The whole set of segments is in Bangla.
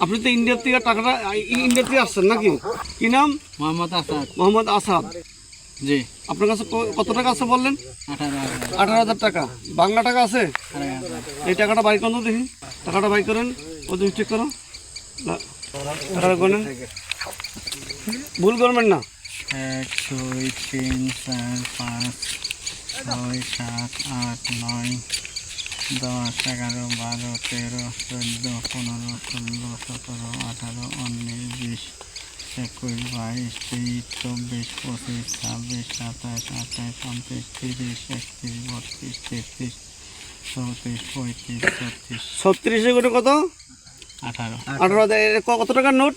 আপনি তো ইন্ডিয়ার থেকে টাকাটা ইন্ডিয়া থেকে আসছেন নাকি? কি নাম? মোহাম্মদ আসাদ। মোহাম্মদ আসাদ। জি। আপনার কাছে কত টাকা আছে বললেন? 18,000। 18,000 টাকা। বাংলা টাকা আছে? এই টাকাটা বাই করেন তো দেখি। টাকাটা বাই করেন, ও তুমি চেক করো। টাকাটা করেন, ভুল করবেন না। 1 2 3 4 5 6 7 8 9 10 11 12 13 14 15 16 17 18 19 20 21 22 23 24 25 26 27 28 29 30 31 32 33 34 35 36 36 করে কত? 18। 18,000। কত টাকার নোট?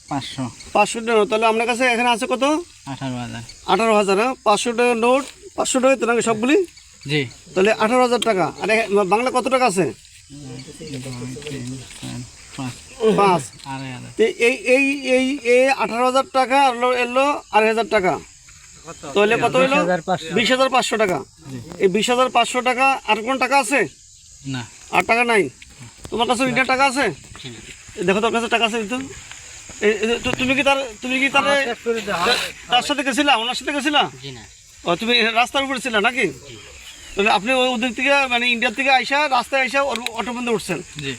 500। 500 টাকা। তাহলে আপনার কাছে এখানে আছে কত? 18,000। 18,000। 500 টাকার নোট, 500 টাকা তো নাকি সবগুলি? জি। তাহলে 18,000 টাকা। আর বাংলা কত টাকা আছে? 2 3 4 5 5। 2,500। এই 18,000 টাকা এলো 2,500 টাকা, তাহলে কত হলো? 20,500 টাকা। এই 20,500 টাকা। আর কোন টাকা আছে? না। আর টাকা নাই? তোমার কাছে ইন্ডিয়ার টাকা আছে? দেখো তোর কাছে টাকা আছে তো। তুমি কি তার সাথে গেছিলা? ওনার সাথে গেছিলা? ও, তুমি রাস্তার উপরে ছিলা নাকি? তাহলে আপনি ওদের থেকে মানে ইন্ডিয়ার থেকে আইসা রাস্তায় আইসা অটো বন্ধে উঠছেন? জি।